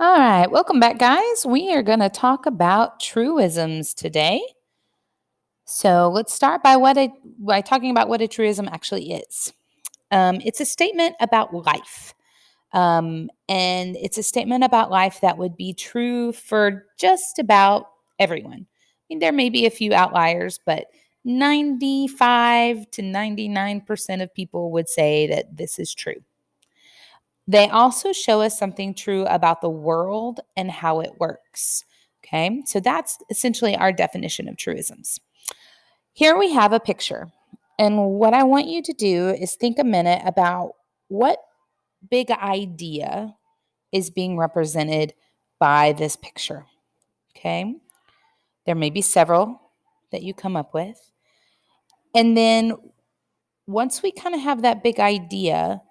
All right, welcome back, guys. We are going to talk about truisms today. So let's start by talking about what a truism actually is. It's a statement about life, and it's a statement about life that would be true for just about everyone. I mean, there may be a few outliers, but 95 to 99% of people would say that this is true. They also show us something true about the world and how it works. Okay, so that's essentially our definition of truisms. Here we have a picture. And what I want you to do is think a minute about what big idea is being represented by this picture. Okay, there may be several that you come up with. And then once we kind of have that big idea,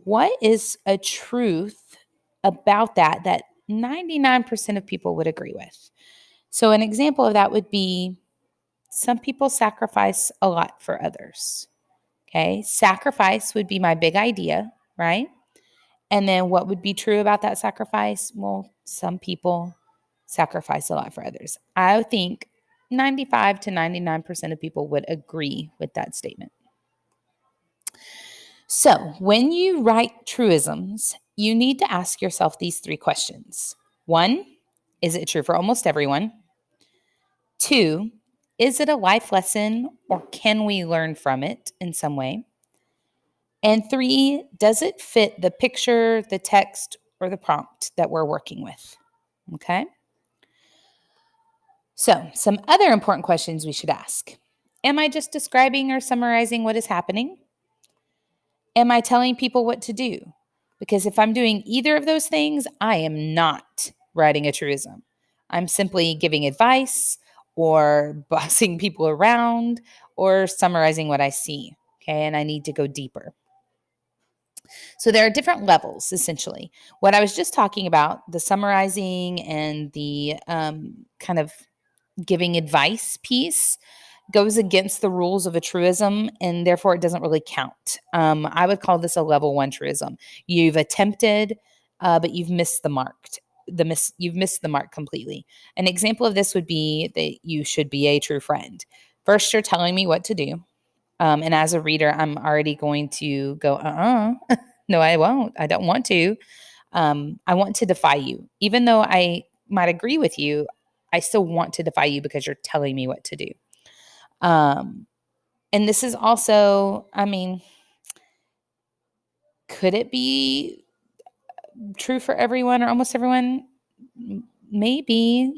what is a truth about that 99% of people would agree with? So, an example of that would be some people sacrifice a lot for others. Okay. Sacrifice would be my big idea, right? And then what would be true about that sacrifice? Well, some people sacrifice a lot for others. I think 95 to 99% of people would agree with that statement. So, when you write truisms, you need to ask yourself these three questions. One, is it true for almost everyone? Two, is it a life lesson or can we learn from it in some way? And three, does it fit the picture, the text, or the prompt that we're working with? Okay. So, some other important questions we should ask. Am I just describing or summarizing what is happening? Am I telling people what to do? Because if I'm doing either of those things, I am not writing a truism. I'm simply giving advice or bossing people around or summarizing what I see. Okay. And I need to go deeper. So there are different levels, essentially. What I was just talking about, the summarizing and the kind of giving advice piece, goes against the rules of a truism, and therefore it doesn't really count. I would call this a level one truism. You've attempted, but you've missed the mark. You've missed the mark completely. An example of this would be that you should be a true friend. First, you're telling me what to do. And as a reader, I'm already going to go, no, I won't. I don't want to. I want to defy you. Even though I might agree with you, I still want to defy you because you're telling me what to do. And this is also, I mean, could it be true for everyone or almost everyone? Maybe,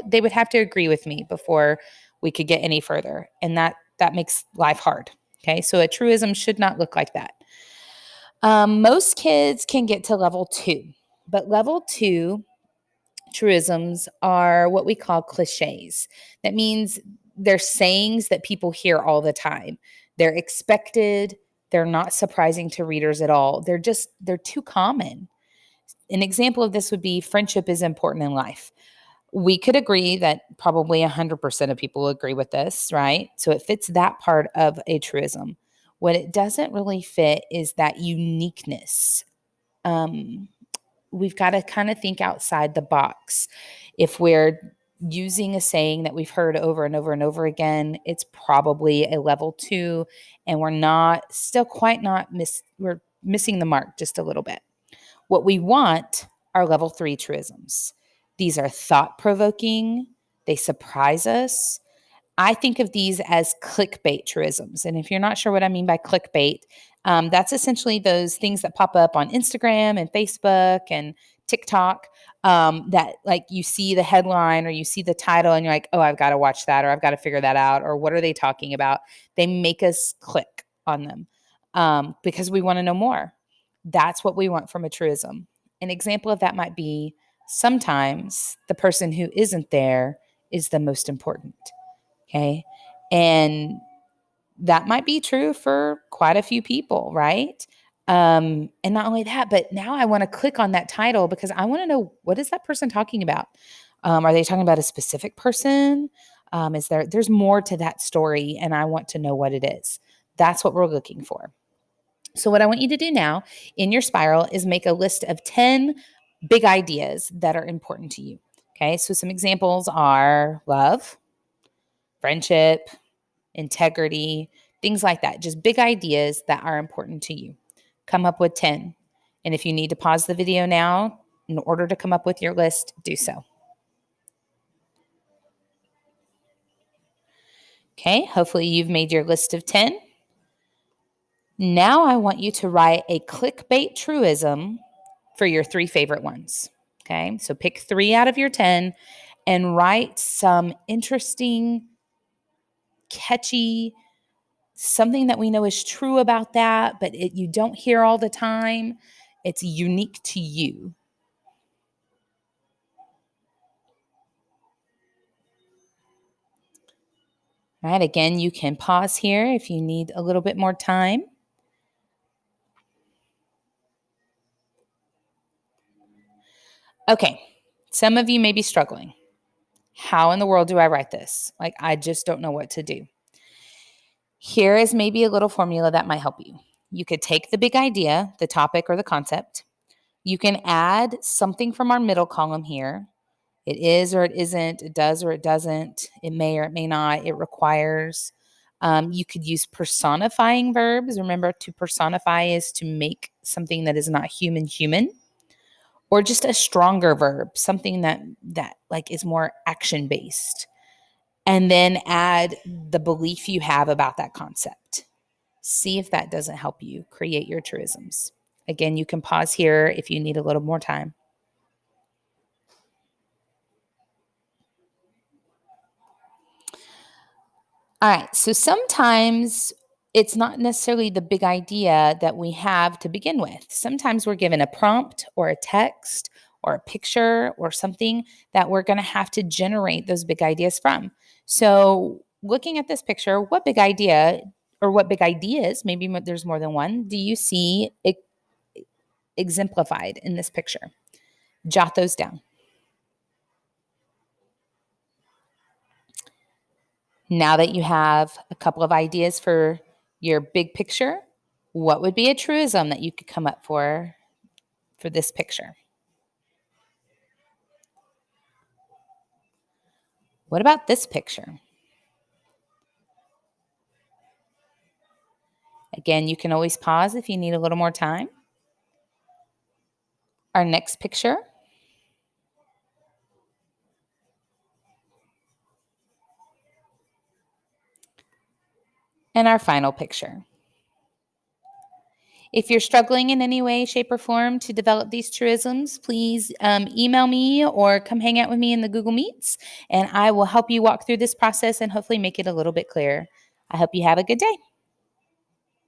they would have to agree with me before we could get any further. And that makes life hard. Okay. So a truism should not look like that. Most kids can get to level 2, but level 2 truisms are what we call cliches. That means they're sayings that people hear all the time. They're expected. They're not surprising to readers at all. They're too common. An example of this would be friendship is important in life. We could agree that probably 100% of people agree with this, right? So it fits that part of a truism. What it doesn't really fit is that uniqueness. We've got to kind of think outside the box. If we're using a saying that we've heard over and over and over again, it's probably a level 2, and we're missing the mark just a little bit. What we want are level 3 truisms. These are thought provoking, they surprise us. I think of these as clickbait truisms. And if you're not sure what I mean by clickbait, that's essentially those things that pop up on Instagram and Facebook and TikTok, that like you see the headline or you see the title and you're like, oh, I've got to watch that, or I've got to figure that out, or what are they talking about? They make us click on them because we want to know more. That's what we want from a truism. An example of that might be sometimes the person who isn't there is the most important. Okay. And that might be true for quite a few people, right? And not only that, but now I want to click on that title because I want to know, what is that person talking about? Are they talking about a specific person? There's more to that story, and I want to know what it is. That's what we're looking for. So what I want you to do now in your spiral is make a list of 10 big ideas that are important to you. Okay, so some examples are love, friendship, integrity, things like that. Just big ideas that are important to you. Come up with 10. And if you need to pause the video now in order to come up with your list, do so. Okay, hopefully you've made your list of 10. Now I want you to write a clickbait truism for your 3 favorite ones. Okay, so pick 3 out of your 10 and write some interesting, catchy, something that we know is true about that, but you don't hear all the time. It's unique to you. All right, again, you can pause here if you need a little bit more time. Okay, some of you may be struggling. How in the world do I write this? Like, I just don't know what to do. Here is maybe a little formula that might help you. You could take the big idea, the topic or the concept. You can add something from our middle column here. It is or it isn't, it does or it doesn't, it may or it may not, it requires. You could use personifying verbs. Remember, to personify is to make something that is not human, or just a stronger verb, something that like is more action based. And then add the belief you have about that concept. See if that doesn't help you create your truisms. Again, you can pause here if you need a little more time. All right, so sometimes it's not necessarily the big idea that we have to begin with. Sometimes we're given a prompt or a text or a picture or something that we're going to have to generate those big ideas from. So, looking at this picture, what big idea or what big ideas, maybe there's more than one, do you see exemplified in this picture? Jot those down. Now that you have a couple of ideas for your big picture, what would be a truism that you could come up for this picture? What about this picture? Again, you can always pause if you need a little more time. Our next picture. And our final picture. If you're struggling in any way, shape, or form to develop these truisms, please email me or come hang out with me in the Google Meets, and I will help you walk through this process and hopefully make it a little bit clearer. I hope you have a good day.